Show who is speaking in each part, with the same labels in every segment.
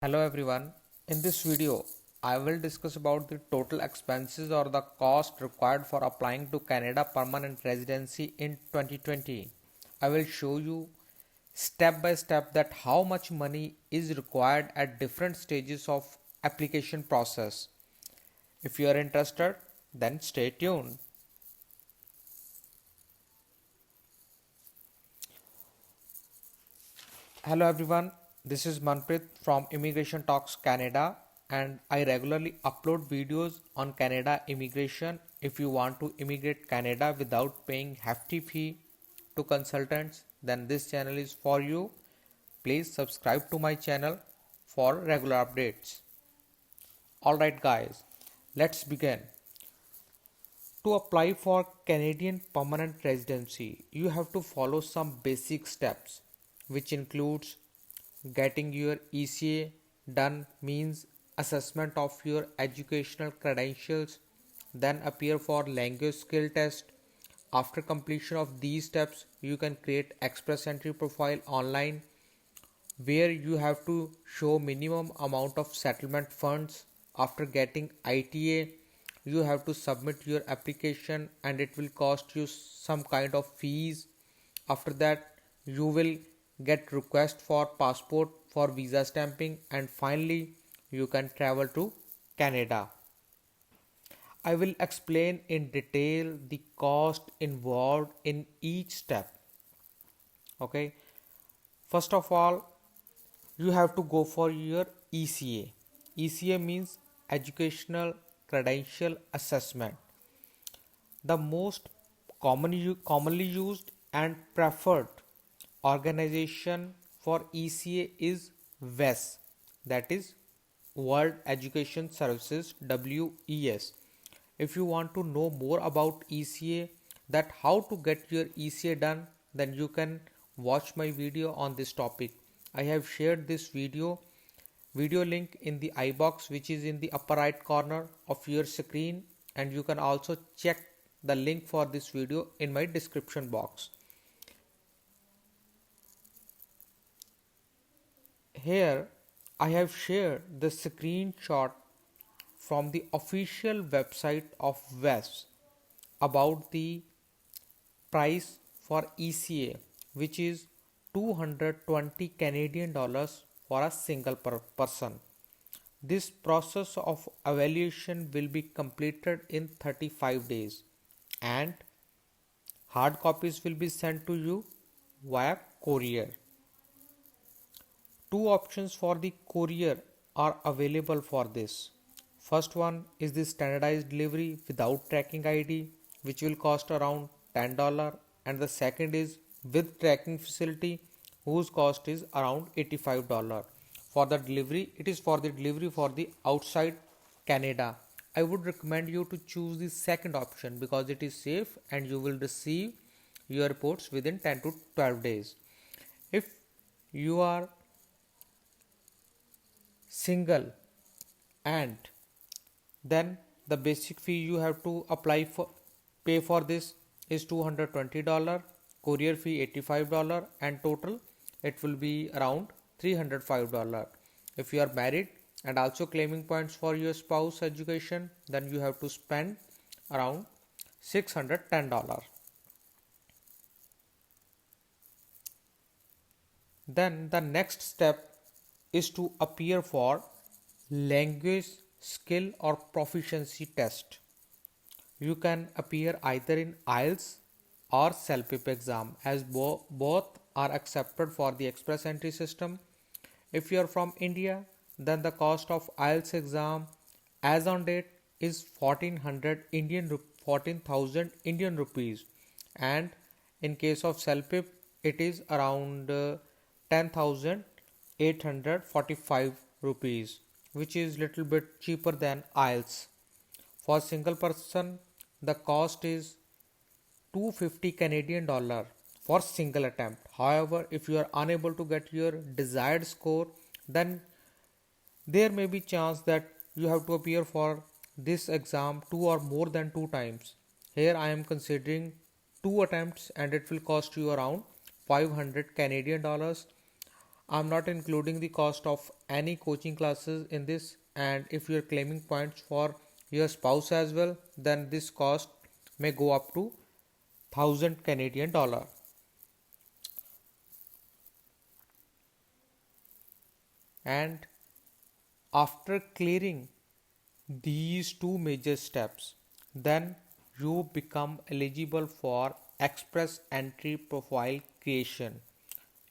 Speaker 1: Hello everyone. In this video, I will discuss about the total expenses or the cost required for applying to Canada permanent residency in 2020. I will show you step by step that how much money is required at different stages of application process. If you are interested, then stay tuned. Hello everyone, this is Manpreet from Immigration Talks Canada and I regularly upload videos on Canada immigration. If you want to immigrate Canada without paying hefty fee to consultants, then this channel is for you. Please subscribe to my channel for regular updates. Alright guys, let's begin. To apply for Canadian permanent residency, you have to follow some basic steps, which includes getting your ECA done means assessment of your educational credentials, then appear for language skill test. After completion of these steps, you can create express entry profile online where you have to show minimum amount of settlement funds. After getting ITA, you have to submit your application and it will cost you some kind of fees. After that, you will get request for passport for visa stamping, and finally you can travel to Canada. I will explain in detail the cost involved in each step. Okay, first of all, you have to go for your ECA. ECA means Educational Credential Assessment. The most commonly used and preferred organization for ECA is WES, that is World Education Services, WES. If you want to know more about ECA, that how to get your ECA done, then you can watch my video on this topic. I have shared this video link in the iBox, which is in the upper right corner of your screen, and you can also check the link for this video in my description box. Here I have shared the screenshot from the official website of WES about the price for ECA, which is 220 Canadian dollars for a single person. This process of evaluation will be completed in 35 days and hard copies will be sent to you via courier. Two options for the courier are available for this. First one is the standardized delivery without tracking ID, which will cost around $10, and the second is with tracking facility, whose cost is around $85. For the delivery, it is for the delivery for the outside Canada. I would recommend you to choose the second option because it is safe and you will receive your reports within 10 to 12 days. If you are single, and then the basic fee you have to pay for this is $220, courier fee $85, and total it will be around $305. If you are married and also claiming points for your spouse education, then you have to spend around $610. Then the next step is to appear for language skill or proficiency test. You can appear either in IELTS or CELPIP exam, as both are accepted for the express entry system. If you are from India, then the cost of IELTS exam as on date is 14,000 Indian rupees, and in case of CELPIP it is around 10,845 rupees, which is little bit cheaper than IELTS. For single person, the cost is 250 Canadian dollar for single attempt. However, if you are unable to get your desired score, then there may be chance that you have to appear for this exam two or more than two times. Here I am considering two attempts and it will cost you around 500 Canadian dollars. I'm not including the cost of any coaching classes in this, and if you're claiming points for your spouse as well, then this cost may go up to 1000 Canadian dollar. And after clearing these two major steps, then you become eligible for express entry profile creation.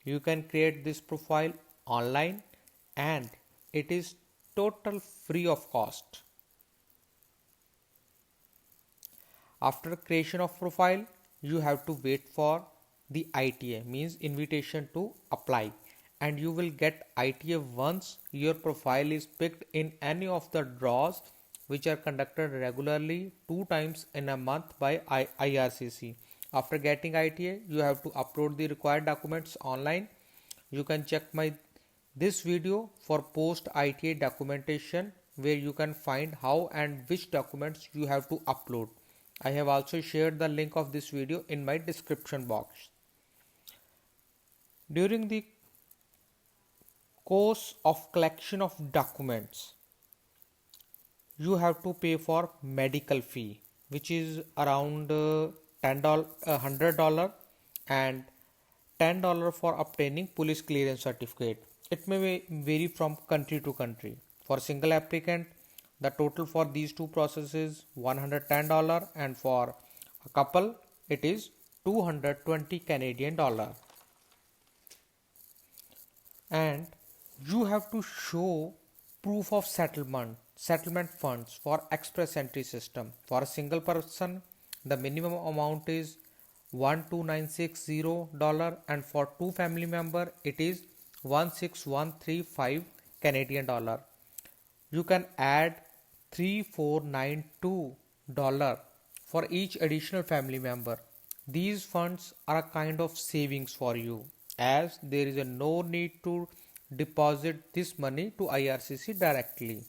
Speaker 1: You can create this profile online and it is total free of cost. After creation of profile, you have to wait for the ITA, means invitation to apply, and you will get ITA once your profile is picked in any of the draws which are conducted regularly 2 times in a month by IRCC. After getting ITA, you have to upload the required documents online. You can check my this video for post ITA documentation, where you can find how and which documents you have to upload. I have also shared the link of this video in my description box. During the course of collection of documents, you have to pay for medical fee, which is around $10, $100, and $10 for obtaining police clearance certificate. It may vary from country to country. For single applicant, the total for these two processes $110, and for a couple it is 220 Canadian dollar. And you have to show proof of settlement funds for express entry system. For a single person, the minimum amount is $12960, and for two family member it is 16135 Canadian dollar. You can add $3492 for each additional family member. These funds are a kind of savings for you, as there is no need to deposit this money to IRCC directly.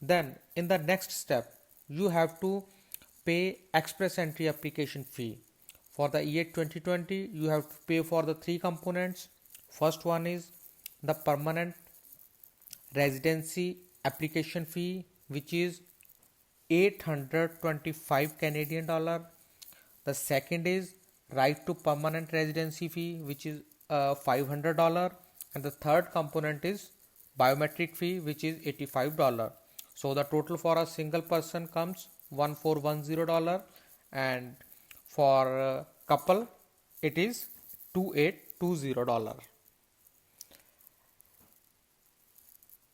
Speaker 1: Then in the next step, you have to pay express entry application fee. For the year 2020, you have to pay for the three components. First one is the permanent residency application fee, which is 825 Canadian dollar. The second is right to permanent residency fee, which is $500, and the third component is biometric fee, which is $85. So the total for a single person comes $1410, and for couple it is $2820.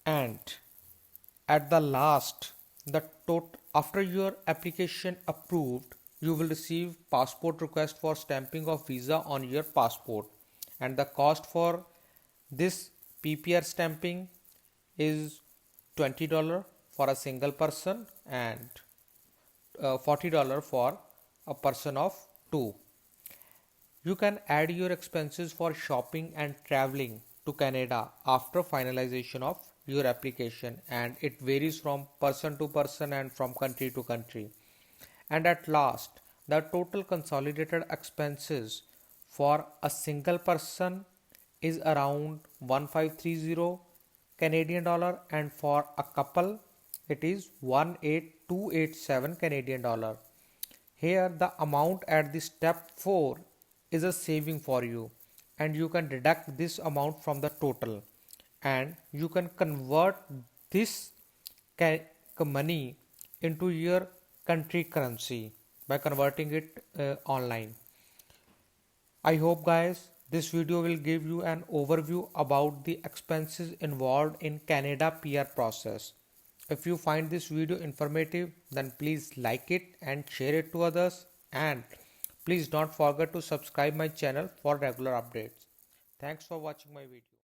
Speaker 1: And at the last, after your application approved, you will receive passport request for stamping of visa on your passport, and the cost for this PPR stamping is $20 for a single person and $40 for a person of two. You can add your expenses for shopping and traveling to Canada after finalization of your application, and it varies from person to person and from country to country. And at last, the total consolidated expenses for a single person is around 1530 Canadian dollar, and for a couple it is 18287 Canadian dollar. Here the amount at the step 4 is a saving for you, and you can deduct this amount from the total, and you can convert this money into your country currency by converting it online. I hope guys this video will give you an overview about the expenses involved in Canada PR process. If you find this video informative, then please like it and share it to others, and please don't forget to subscribe my channel for regular updates. Thanks for watching my video.